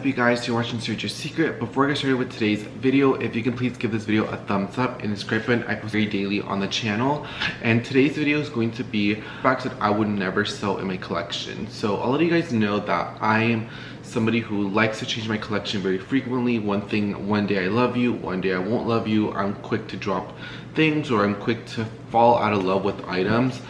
up, you guys? You're watching Sergio's Secret. Before I get started with today's video, if you can please give this video a thumbs up and subscribe button. I post very daily on the channel, and today's video is going to be bags that I would never sell in my collection. So I'll let you guys know that I am somebody who likes to change my collection very frequently. One day I love you, one day I won't love you. I'm quick to drop things, or I'm quick to fall out of love with items.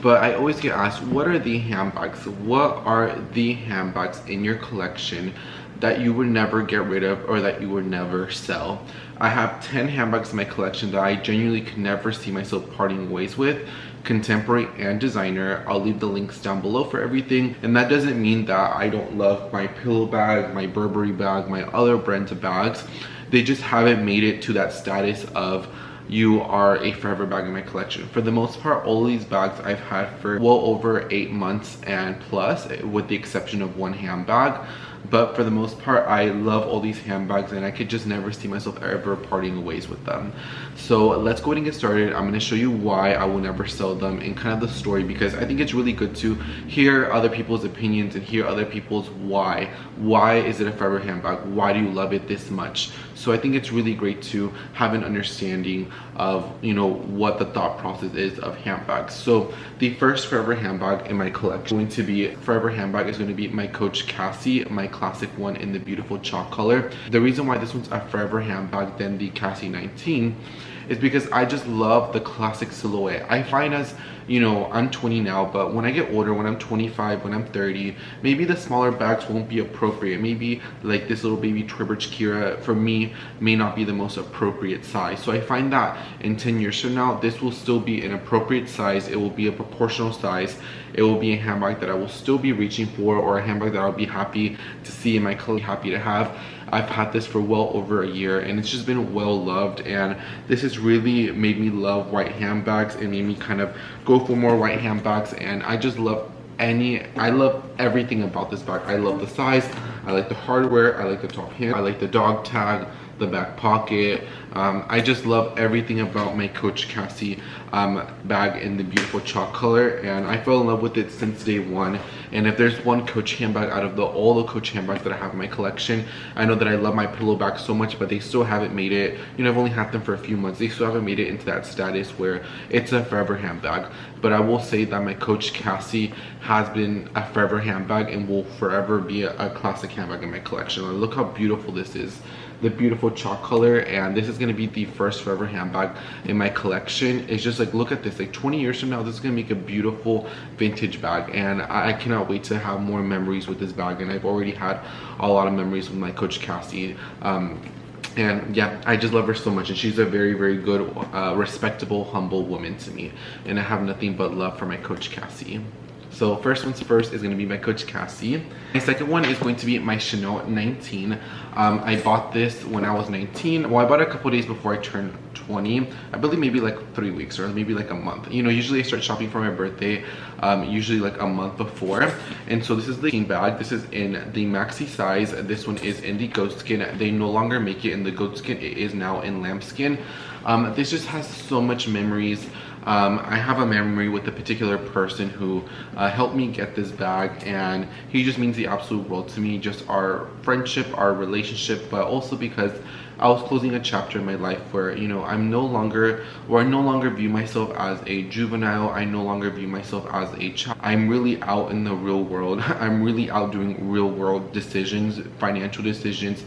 But I always get asked, what are the handbags? What are the handbags in your collection that you would never get rid of or that you would never sell? I have 10 handbags in my collection that I genuinely could never see myself parting ways with, contemporary and designer. I'll leave the links down below for everything. And that doesn't mean that I don't love my pillow bag, my Burberry bag, my other brands of bags. They just haven't made it to that status of you are a forever bag in my collection. For the most part, all these bags I've had for well over 8 months and plus, with the exception of one handbag. But for the most part, I love all these handbags and I could just never see myself ever parting ways with them. So let's go ahead and get started. I'm going to show you why I will never sell them and kind of the story, because I think it's really good to hear other people's opinions and hear other people's why. Why is it a forever handbag? Why do you love it this much? So I think it's really great to have an understanding of, you know, what the thought process is of handbags. So the first forever handbag in my collection going to be my Coach Cassie, my classic one in the beautiful chalk color. The reason why this one's a forever handbag than the Cassie 19 is because I just love the classic silhouette. I find, as you know, I'm 20 now, but when I get older, when I'm 25, when I'm 30, maybe the smaller bags won't be appropriate. Maybe like this little baby Burch Kira for me may not be the most appropriate size. So I find that in 10 years from now, this will still be an appropriate size. It will be a proportional size. It will be a handbag that I will still be reaching for, or a handbag that I'll be happy to see in my collection, happy to have. I've had this for well over a year and it's just been well loved, and this has really made me love white handbags and made me kind of go for more white handbags. And I just love I love everything about this bag. I love the size, I like the hardware, I like the top hand, I like the dog tag, the back pocket. I just love everything about my Coach Cassie bag in the beautiful chalk color, and I fell in love with it since day one. And if there's one Coach handbag out of all the Coach handbags that I have in my collection, I know that I love my pillow bag so much, but they still haven't made it, you know, I've only had them for a few months, they still haven't made it into that status where it's a forever handbag. But I will say that my Coach Cassie has been a forever handbag and will forever be a classic handbag in my collection. Like, look how beautiful this is, the beautiful chalk color, and this is going to be the first forever handbag in my collection. It's just like, look at this, like 20 years from now, this is going to make a beautiful vintage bag, and I cannot wait to have more memories with this bag. And I've already had a lot of memories with my Coach Cassie. And yeah, I just love her so much, and she's a very, very good, respectable, humble woman to me, and I have nothing but love for my Coach Cassie. So first one's first is going to be my Coach Cassie. My second one is going to be my Chanel 19. I bought this when I was 19. Well, I bought it a couple days before I turned 20. I believe maybe like 3 weeks or maybe like a month. You know, usually I start shopping for my birthday, usually like a month before. And so this is the bag. This is in the MAXI size. This one is in the goat skin. They no longer make it in the goat skin. It is now in lambskin. This just has so much memories. I have a memory with a particular person who helped me get this bag, and he just means the absolute world to me. Just our friendship, our relationship, but also because I was closing a chapter in my life where, you know, I no longer view myself as a juvenile. I no longer view myself as a child. I'm really out in the real world. I'm really out doing real world decisions, financial decisions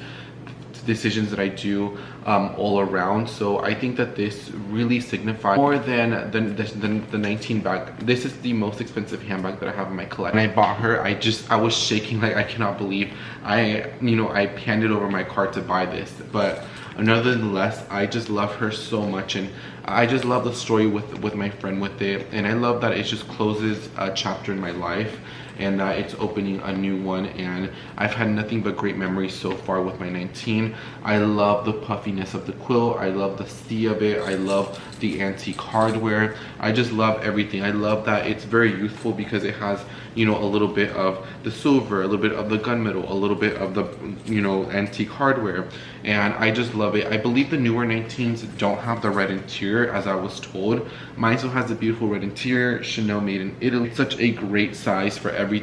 that I do all around. So I think that this really signifies more than the 19 bag. This is the most expensive handbag that I have in my collection. When I bought her, I was shaking, like I cannot believe I handed over my card to buy this. But nonetheless, I just love her so much, and I just love the story with my friend with it, and I love that it just closes a chapter in my life, and it's opening a new one. And I've had nothing but great memories so far with my 19. I love the puffiness of the quilt. I love the sea of it. I love the antique hardware. I just love everything. I love that it's very youthful because it has, you know, a little bit of the silver, a little bit of the gunmetal, a little bit of the, you know, antique hardware, and I just love it. I believe the newer 19s don't have the red interior, as I was told. Mine still has a beautiful red interior, Chanel made in Italy. Such a great size for every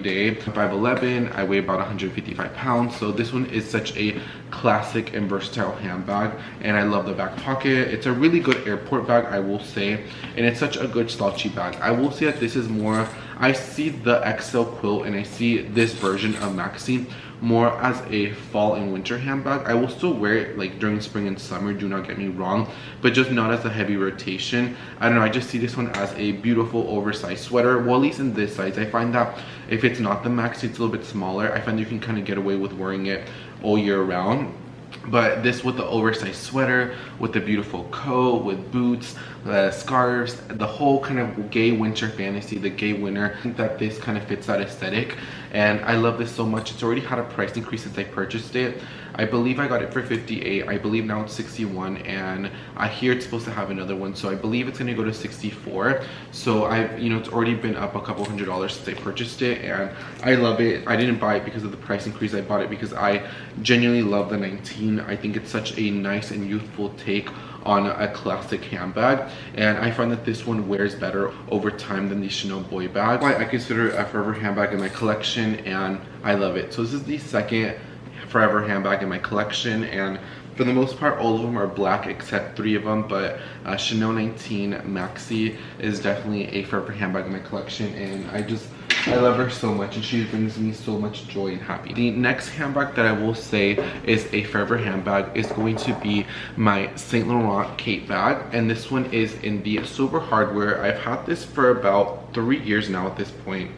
day. 5'11", I weigh about 155 pounds, so this one is such a classic and versatile handbag, and I love the back pocket. It's a really good airport bag, I will say, and it's such a good slouchy bag. I will say that this is more, I see the XL quilt and I see this version of Maxi more as a fall and winter handbag. I will still wear it like during spring and summer, do not get me wrong, but just not as a heavy rotation. I don't know, I just see this one as a beautiful oversized sweater. Well, at least in this size, I find that if it's not the Maxi, it's a little bit smaller. I find you can kind of get away with wearing it all year round. But this with the oversized sweater, with the beautiful coat, with boots, scarves, the whole kind of gay winter fantasy, the gay winter, I think that this kind of fits that aesthetic, and I love this so much. It's already had a price increase since I purchased it. I believe I got it for 58. I believe now it's 61, and I hear it's supposed to have another one, so I believe it's gonna go to 64. So I've, you know, it's already been up a couple $100 since I purchased it, and I love it. I didn't buy it because of the price increase. I bought it because I genuinely love the 19. I think it's such a nice and youthful take on a classic handbag, and I find that this one wears better over time than the Chanel boy bag. I consider it a forever handbag in my collection, and I love it. So this is the second forever handbag in my collection, and for the most part all of them are black except 3 of them, but Chanel 19 Maxi is definitely a forever handbag in my collection, and I love her so much, and she brings me so much joy and happiness. The next handbag that I will say is a forever handbag is going to be my Saint Laurent Kate bag, and this one is in the silver hardware. I've had this for about 3 years now at this point.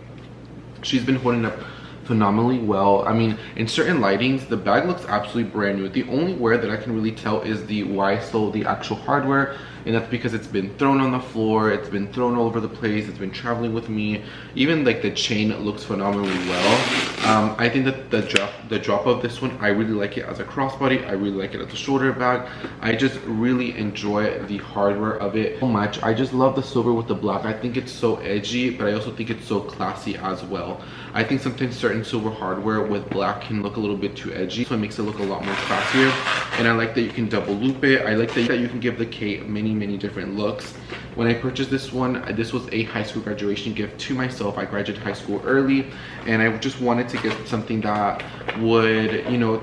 She's been holding up phenomenally well. I mean, in certain lightings the bag looks absolutely brand new. The only wear that I can really tell is the why I stole the actual hardware, and that's because it's been thrown on the floor, it's been thrown all over the place, it's been traveling with me. Even like the chain looks phenomenally well. I think that the drop of this one, I really like it as a crossbody. I really like it as a shoulder bag. I just really enjoy the hardware of it so much. I just love the silver with the black. I think it's so edgy, but I also think it's so classy as well. I think sometimes certain silver hardware with black can look a little bit too edgy, so it makes it look a lot more classier. And I like that you can double loop it. I like that you can give the Kate many different looks. When I purchased this one, this was a high school graduation gift to myself. I graduated high school early, and I just wanted to get something that would, you know,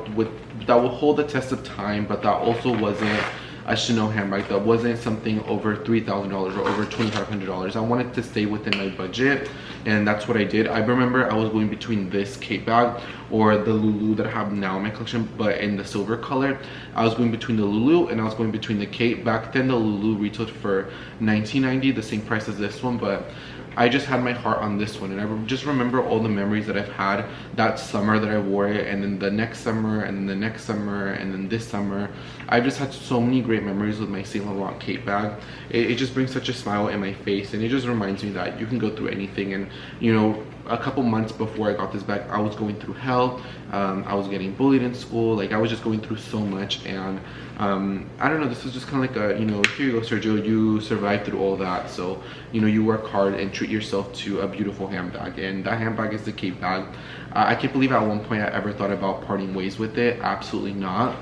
that will hold the test of time, but that also wasn't a Chanel handbag, that wasn't something over $3,000 or over $2,500. I wanted to stay within my budget, and that's what I did. I remember I was going between this Kate bag or the Lulu that I have now in my collection, but in the silver color. I was going between the Lulu and I was going between the Kate. Back then the Lulu retailed for $19.90, the same price as this one, but I just had my heart on this one, and I just remember all the memories that I've had that summer that I wore it, and then the next summer, and then the next summer, and then this summer. I've just had so many great memories with my Saint Laurent Kate bag. It just brings such a smile in my face, and it just reminds me that you can go through anything. And you know, a couple months before I got this bag, I was going through hell. I was getting bullied in school. Like, I was just going through so much, and I don't know, this was just kind of like a, you know, here you go, Sergio, you survived through all that, so you know, you work hard and treat yourself to a beautiful handbag, and that handbag is the Kate bag. I can't believe at one point I ever thought about parting ways with it. Absolutely not.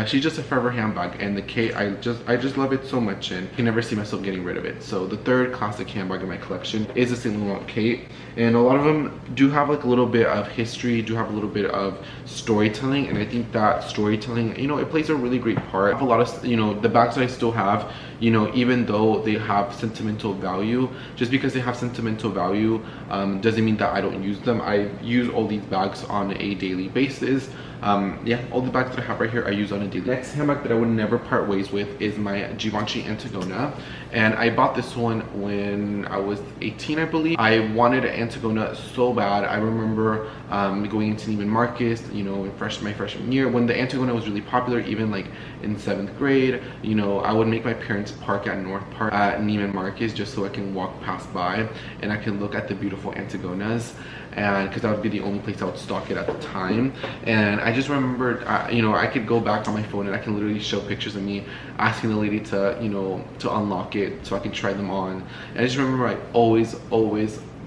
She's just a forever handbag, and the Kate, I just love it so much, and I can never see myself getting rid of it. So the third classic handbag in my collection is the Saint Laurent Kate, and a lot of them do have like a little bit of history, do have a little bit of storytelling, and I think that storytelling, you know, it plays a really great part. I have a lot of, you know, the bags that I still have, you know, even though they have sentimental value, just because they have sentimental value doesn't mean that I don't use them. I use all these bags on a daily basis. Yeah, all the bags that I have right here I use on a daily. Next handbag that I would never part ways with is my Givenchy Antigona, and I bought this one when I was 18, I believe. I wanted an Antigona so bad. I remember going into Neiman Marcus, you know, in my freshman year, when the Antigona was really popular, even like in 7th grade. You know, I would make my parents park at North Park at Neiman Marcus just so I can walk past by and I can look at the beautiful Antigonas, and because that would be the only place I would stock it at the time. And I just remembered, you know, I could go back on my phone and I can literally show pictures of me asking the lady to, you know, to unlock it so I can try them on. And I just remember I always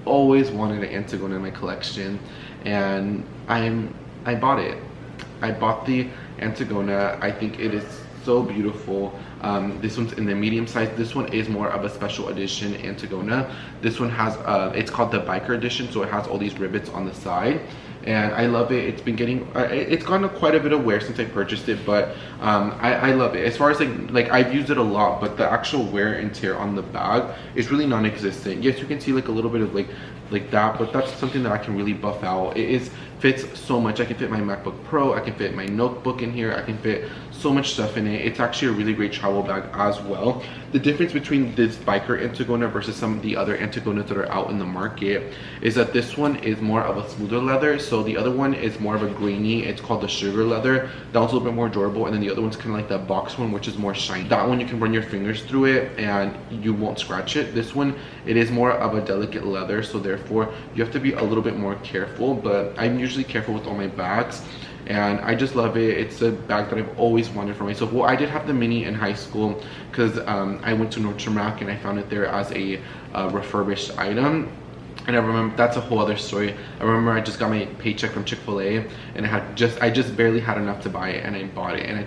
always wanted an Antigona in my collection, and I bought it. I bought the Antigona. I think it is so beautiful. This one's in the medium size. This one is more of a special edition Antigona. This one has it's called the biker edition, so it has all these rivets on the side, and I love it. It's been getting it's gotten quite a bit of wear since I purchased it, but I love it. As far as like I've used it a lot, but the actual wear and tear on the bag is really non-existent. Yes, you can see like a little bit of like that, but that's something that I can really buff out. It fits so much. I can fit my MacBook Pro, I can fit my notebook in here, I can fit so much stuff in it. It's actually a really great travel bag as well. The difference between this biker Antigona versus some of the other Antigonas that are out in the market is that this one is more of a smoother leather. So the other one is more of a grainy, it's called the sugar leather. That one's a little bit more durable, and then the other one's kind of like that box one, which is more shiny. That one you can run your fingers through it and you won't scratch it. This one, it is more of a delicate leather, so therefore you have to be a little bit more careful, but I'm usually careful with all my bags, and I just love it. It's a bag that I've always wanted for myself. Well, I did have the mini in high school because I went to Nordstrom Rack and I found it there as a refurbished item. And I remember, that's a whole other story. I remember I just got my paycheck from Chick-fil-A, and I just barely had enough to buy it, and I bought it. And I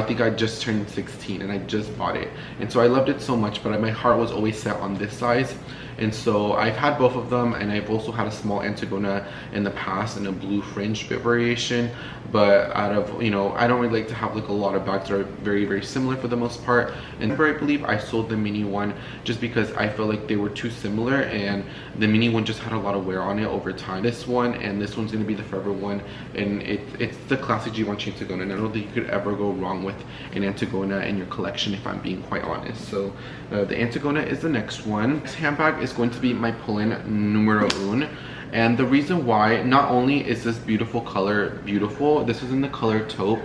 think I just turned 16 and I just bought it, and so I loved it so much, but my heart was always set on this size. And so I've had both of them, and I've also had a small Antigona in the past in a blue fringe variation, but out of, you know, I don't really like to have like a lot of bags that are very, very similar for the most part. And I believe I sold the mini one just because I felt like they were too similar, and the mini one just had a lot of wear on it over time. This one and this one's gonna be the forever one, and it's the classic Givenchy Antigona, and I don't think you could ever go wrong with an Antigona in your collection, if I'm being quite honest. So the Antigona is the next one. This handbag is going to be my Polène Numero Un. And the reason why, not only is this beautiful color beautiful, this is in the color taupe.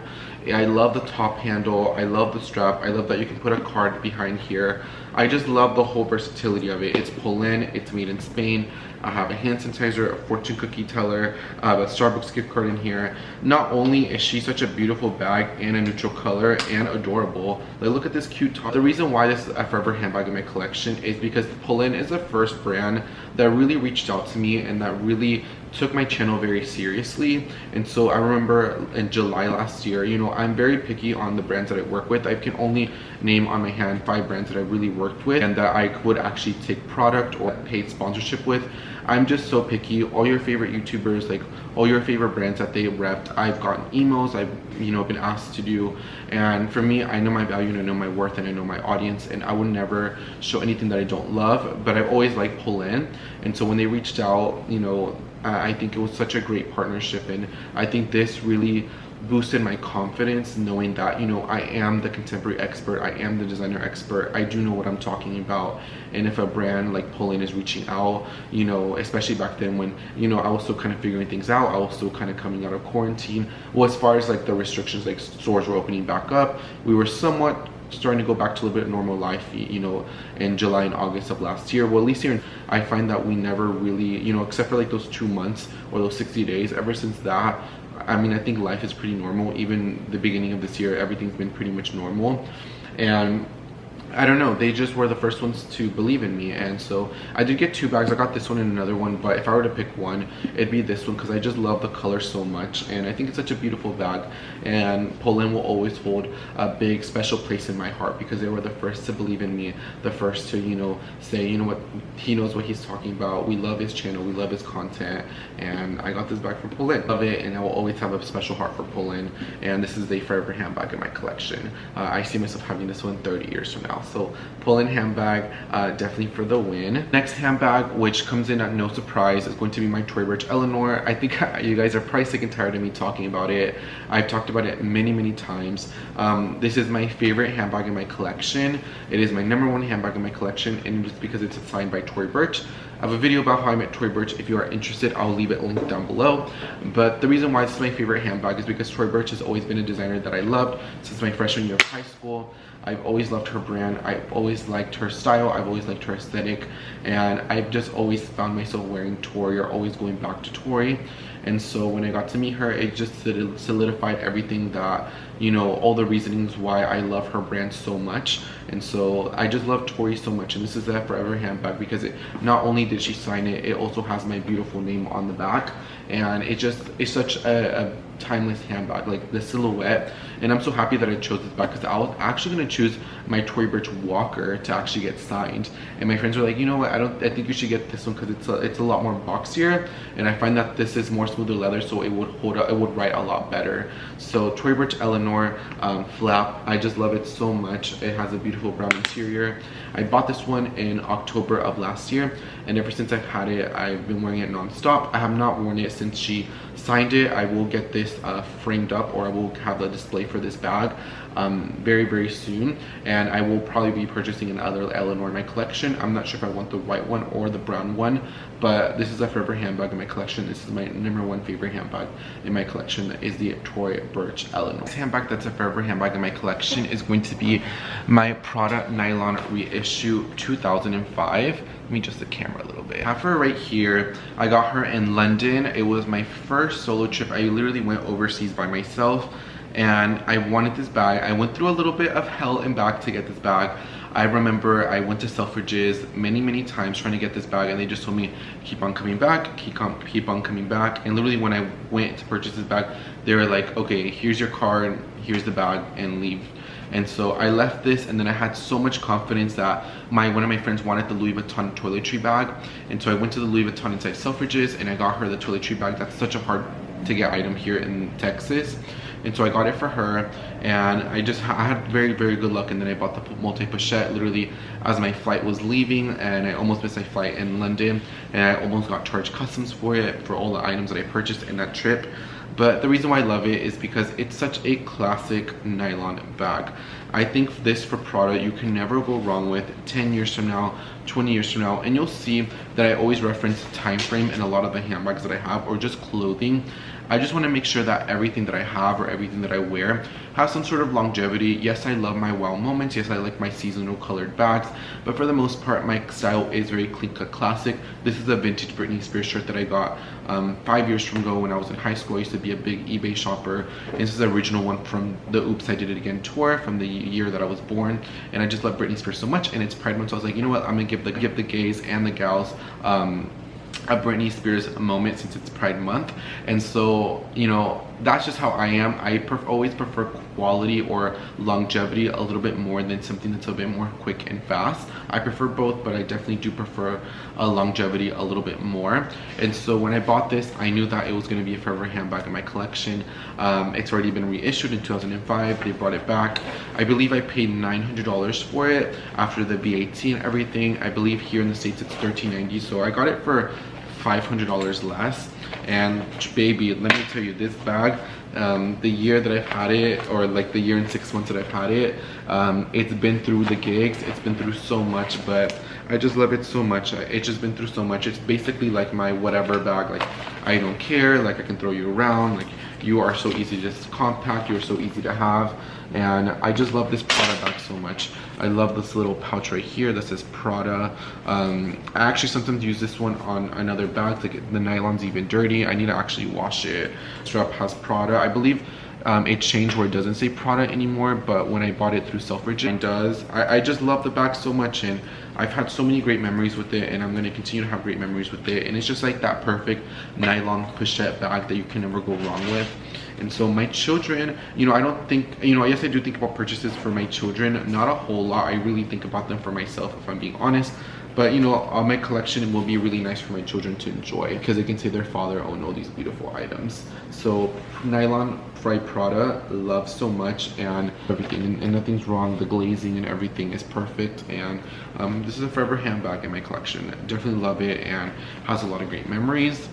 I love the top handle, I love the strap, I love that you can put a card behind here. I just love the whole versatility of it. It's Polène, it's made in Spain. I have a hand sanitizer, a fortune cookie teller, a Starbucks gift card in here. Not only is she such a beautiful bag and a neutral color and adorable, like look at this cute top. The reason why this is a forever handbag in my collection is because Polène is the first brand that really reached out to me and that really took my channel very seriously. And so I remember in July last year, you know, I'm very picky on the brands that I work with. I can only name on my hand 5 brands that I really worked with and that I would actually take product or paid sponsorship with. I'm just so picky. All your favorite YouTubers, like all your favorite brands that they repped, I've gotten emails, I've, you know, been asked to do. And for me, I know my value and I know my worth and I know my audience, and I would never show anything that I don't love. But I've always liked Polène, and so when they reached out, you know, I think it was such a great partnership, and I think this really boosted my confidence, knowing that, you know, I am the contemporary expert, I am the designer expert, I do know what I'm talking about. And if a brand like Polène is reaching out, you know, especially back then when, you know, I was still kind of figuring things out, I was still kind of coming out of quarantine. Well, as far as like the restrictions, like stores were opening back up, we were somewhat starting to go back to a little bit of normal life, you know, in July and August of last year. Well, at least here I find that we never really, you know, except for like those 2 months or those 60 days, ever since that, I mean, I think life is pretty normal. Even the beginning of this year, everything's been pretty much normal. And I don't know, they just were the first ones to believe in me. And so I did get 2 bags. I got this one and another one, but if I were to pick one, it'd be this one because I just love the color so much, and I think it's such a beautiful bag. And Polène will always hold a big special place in my heart because they were the first to believe in me, the first to, you know, say, you know what, he knows what he's talking about, we love his channel, we love his content. And I got this bag from Polène. Love it, and I will always have a special heart for Polène, and this is a forever handbag in my collection. I see myself having this one 30 years from now. So Polène handbag, definitely for the win. Next handbag, which comes in at no surprise, is going to be my Tory Burch Eleanor. I think you guys are probably sick and tired of me talking about it. I've talked about it many times. This is my favorite handbag in my collection. It is my #1 handbag in my collection, and just because it's signed by Tory Burch. I have a video about how I met Tory Burch. If you are interested, I'll leave it linked down below. But the reason why this is my favorite handbag is because Tory Burch has always been a designer that I loved since my freshman year of high school. I've always loved her brand. I've always liked her style. I've always liked her aesthetic. And I've just always found myself wearing Tory or always going back to Tory. And so when I got to meet her, it just solidified everything that, you know, all the reasonings why I love her brand so much. And so I just love Tory so much, and this is a forever handbag because it not only did she sign it, it also has my beautiful name on the back, and it's such a timeless handbag, like the silhouette. And I'm so happy that I chose this bag because I was actually going to choose my Tory Burch Walker to actually get signed, and my friends were like, you know what, I think you should get this one because it's a lot more boxier, and I find that this is more smoother leather, so it would hold up, it would write a lot better. So Tory Burch Eleanor flap, I just love it so much. It has a beautiful brown interior. I bought this one in October of last year, and ever since I've had it, I've been wearing it non-stop. I have not worn it since she signed it. I will get this framed up, or I will have a display for this bag very soon, and I will probably be purchasing another Eleanor in my collection. I'm not sure if I want the white one or the brown one, but this is a forever handbag in my collection. This is my #1 favorite handbag in my collection, is the Tory Burch Eleanor. This handbag that's a forever handbag in my collection is going to be my Prada nylon reissue 2005. Let me adjust the camera a little bit. I have her right here. I got her in London. It was my first solo trip. I literally went overseas by myself, and I wanted this bag. I went through a little bit of hell and back to get this bag. I remember I went to Selfridges many times trying to get this bag, and they just told me keep on coming back, keep on coming back. And literally when I went to purchase this bag, they were like, okay, here's your card, here's the bag, and leave. And so I left this, and then I had so much confidence that one of my friends wanted the Louis Vuitton toiletry bag, and so I went to the Louis Vuitton inside Selfridges, and I got her the toiletry bag. That's such a hard to get item here in Texas, and so I got it for her, and I had very good luck. And then I bought the multi-pochette literally as my flight was leaving, and I almost missed my flight in London, and I almost got charged customs for it, for all the items that I purchased in that trip. But the reason why I love it is because it's such a classic nylon bag. I think this for Prada, you can never go wrong with 10 years from now, 20 years from now. And you'll see that I always reference time frame in a lot of the handbags that I have, or just clothing. I just want to make sure that everything that I have, or everything that I wear, has some sort of longevity. Yes, I love my wow moments. Yes, I like my seasonal colored bags, but for the most part, my style is very clean cut classic. This is a vintage Britney Spears shirt that I got 5 years from ago when I was in high school. I used to be a big eBay shopper, and this is the original one from the Oops, I Did It Again tour from the year that I was born. And I just love Britney Spears so much, and it's Pride Month, so I was like, you know what, I'm gonna give the gays and the gals a Britney Spears moment since it's Pride Month. And so, you know, that's just how I am. I always prefer quality or longevity a little bit more than something that's a bit more quick and fast. I prefer both, but I definitely do prefer a longevity a little bit more. And so when I bought this, I knew that it was going to be a forever handbag in my collection. It's already been reissued in 2005. They brought it back. I believe I paid $900 for it after the VAT and everything. I believe here in the States it's $13.90, so I got it for $500 less. And baby, let me tell you, this bag, the year that I've had it, or like the year and 6 months that I've had it, it's been through the gigs, it's been through so much, but I just love it so much. It's just been through so much. It's basically like my whatever bag. Like, I don't care, like I can throw you around, like you are so easy to just compact, you're so easy to have. And I just love this Prada bag so much. I love this little pouch right here that says Prada. I actually sometimes use this one on another bag. Like, the nylon's even dirty, I need to actually wash it. Strap has Prada. I believe it changed where it doesn't say Prada anymore, but when I bought it through Selfridges, it does. I just love the bag so much, and I've had so many great memories with it, and I'm going to continue to have great memories with it. And it's just like that perfect nylon pochette bag that you can never go wrong with. And so my children, you know, I don't think, you know, yes, I do think about purchases for my children, not a whole lot. I really think about them for myself, if I'm being honest. But, you know, my collection will be really nice for my children to enjoy, because they can say their father owned all these beautiful items. So nylon fried Prada, love so much, and everything, and nothing's wrong. The glazing and everything is perfect, and this is a forever handbag in my collection. Definitely love it, and has a lot of great memories.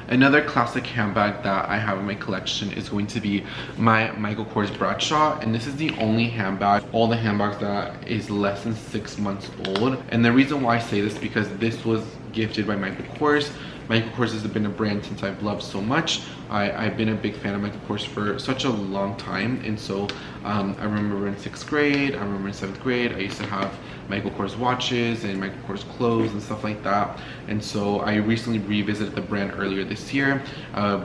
Another classic handbag that I have in my collection is going to be my Michael Kors Bradshaw, and this is the only handbag, all the handbags that is less than 6 months old. And the reason why I say this, because this was gifted by Michael Kors. Michael Kors has been a brand since I've loved so much. I've been a big fan of Michael Kors for such a long time, and so I remember in 6th grade, I remember in 7th grade, I used to have Michael Kors watches and Michael Kors clothes and stuff like that. And so I recently revisited the brand earlier this year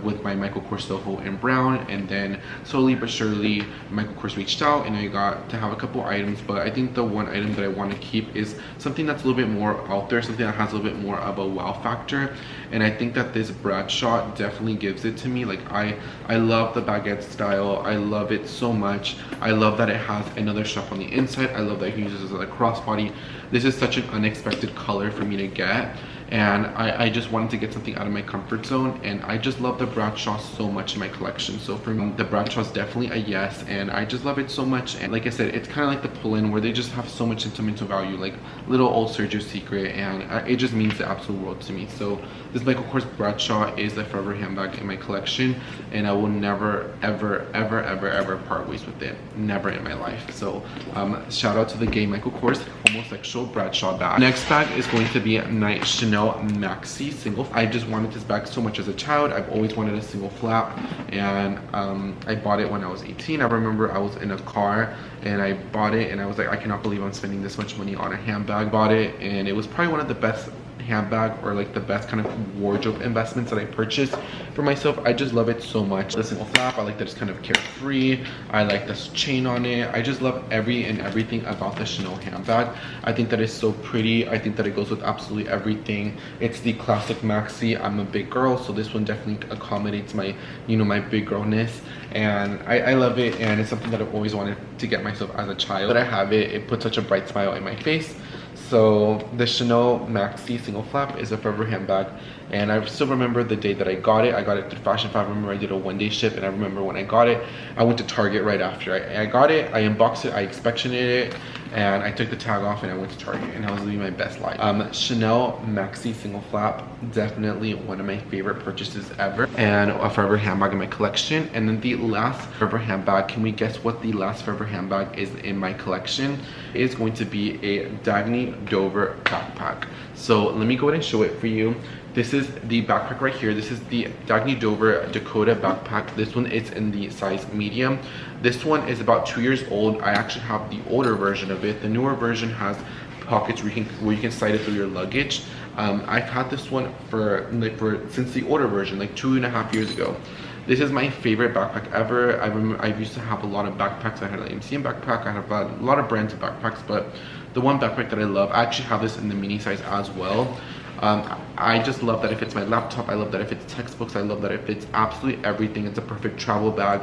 with my Michael Kors Soho in brown, and then slowly but surely Michael Kors reached out and I got to have a couple items. But I think the one item that I want to keep is something that's a little bit more out there, something that has a little bit more of a wow factor, and I think that this Bradshaw definitely gives it to me. Like I love the baguette style, I love it so much. I love that it has another strap on the inside. I love that you can use this as a crossbody. This is such an unexpected color for me to get, and I just wanted to get something out of my comfort zone, and I just love the Bradshaw so much in my collection. So for me, the Bradshaw is definitely a yes, and I just love it so much. And like I said, it's kind of like the Polène, where they just have so much sentimental value, like little old Sergio's secret, and it just means the absolute world to me. So this Michael Kors Bradshaw is a forever handbag in my collection, and I will never ever part ways with it, never in my life. So shout out to the gay Michael Kors homosexual Bradshaw bag. Next bag is going to be a Chanel MAXI single. I just wanted this bag so much as a child. I've always wanted a single flap, and I bought it when I was 18. I remember I was in a car and I bought it, and I was like, I cannot believe I'm spending this much money on a handbag. Bought it, and it was probably one of the best handbag, or like the best kind of wardrobe investments that I purchased for myself. I just love it so much. The single flap, I like that it's kind of carefree. I like this chain on it. I just love everything about the Chanel handbag. I think that it's so pretty. I think that it goes with absolutely everything. It's the classic maxi. I'm a big girl, so this one definitely accommodates my, you know, my big girlness, and I love it, and it's something that I've always wanted to get myself as a child. But I have it. It puts such a bright smile in my face. So the Chanel MAXI single flap is a forever handbag, and I still remember the day that I got it. I got it through Fashion Fab. I remember I did a one-day ship, and I remember when I got it, I went to Target right after. I got it, I unboxed it, I inspectioned it, and I took the tag off and I went to Target, and I was living my best life. Chanel MAXI single flap, definitely one of my favorite purchases ever, and a forever handbag in my collection. And then the last forever handbag, can we guess what the last forever handbag is in my collection? It is going to be a Dagne Dover backpack. So let me go ahead and show it for you. This is the backpack right here. This is the Dagne Dover Dakota backpack. This one is in the size medium. This one is about 2 years old. I actually have the older version of it. The newer version has pockets where you can slide it through your luggage. I've had this one since the older version, like 2.5 years ago. This is my favorite backpack ever. I remember I used to have a lot of backpacks. I had an MCM backpack. I have a lot of brands of backpacks, but the one backpack that I love, I actually have this in the mini size as well. I just love that it fits my laptop. I love that it fits textbooks. I love that it fits absolutely everything. It's a perfect travel bag.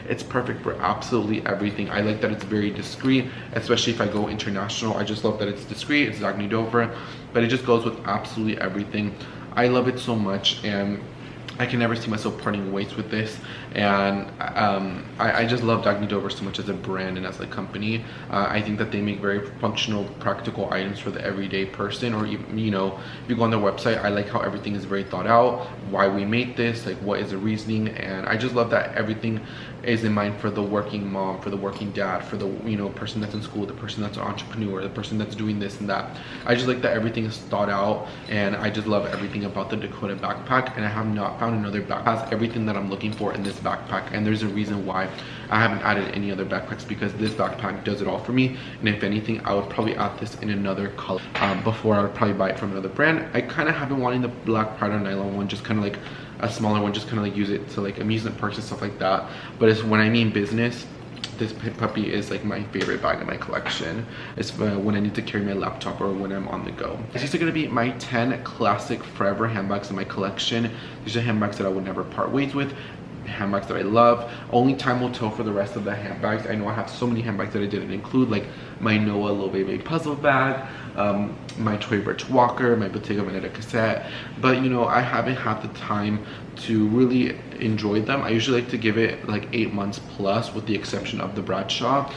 It's perfect for absolutely everything. I like that it's very discreet, especially if I go international. I just love that it's discreet. It's Dagne Dover, but it just goes with absolutely everything. I love it so much, and I can never see myself parting ways with this. And I just love Dagne Dover so much as a brand and as a company. I think that they make very functional, practical items for the everyday person, or even, you know, if you go on their website, I like how everything is very thought out, why we made this, like what is the reasoning, and I just love that everything is in mind for the working mom, for the working dad, for the, you know, person that's in school, the person that's an entrepreneur, the person that's doing this and that. I just like that everything is thought out, and I just love everything about the Dakota backpack, and I have not found another backpack that has everything that I'm looking for in this backpack. And there's a reason why I haven't added any other backpacks, because this backpack does it all for me. And if anything, I would probably add this in another color before I would probably buy it from another brand. I kind of have been wanting the black Prada nylon one, just kind of like a smaller one, just kind of like use it to like amusement parks and stuff like that. But it's when I mean business, this puppy is like my favorite bag in my collection. It's when I need to carry my laptop or when I'm on the go. These are going to be my 10 classic forever handbags in my collection. These are handbags that I would never part ways with, handbags that I love. Only time will tell for the rest of the handbags. I know I have so many handbags that I didn't include, like my Noah Little Baby puzzle bag, my Tory Burch walker, my Bottega Veneta cassette, but you know, I haven't had the time to really enjoy them. I usually like to give it like 8 months plus, with the exception of the Bradshaw,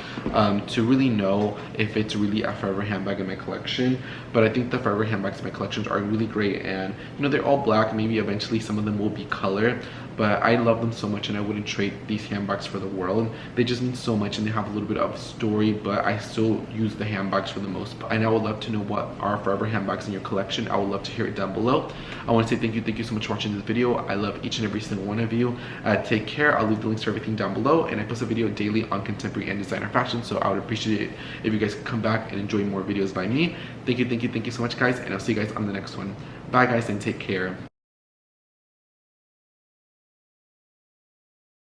to really know if it's really a forever handbag in my collection. But I think the forever handbags in my collections are really great, and you know, they're all black. Maybe eventually some of them will be color, but I love them so much and I wouldn't trade these handbags for the world. They just mean so much, and they have a little bit of story, but I still use the handbags for the most part, and I would love to know what are forever handbags in your collection. I would love to hear it down below. I want to say thank you so much for watching this video. I love each and every single one of you. Take care. I'll leave the links to everything down below, and I post a video daily on contemporary and designer fashion, so I would appreciate it if you guys could come back and enjoy more videos by me. Thank you so much, guys, and I'll see you guys on the next one. Bye, guys, and take care.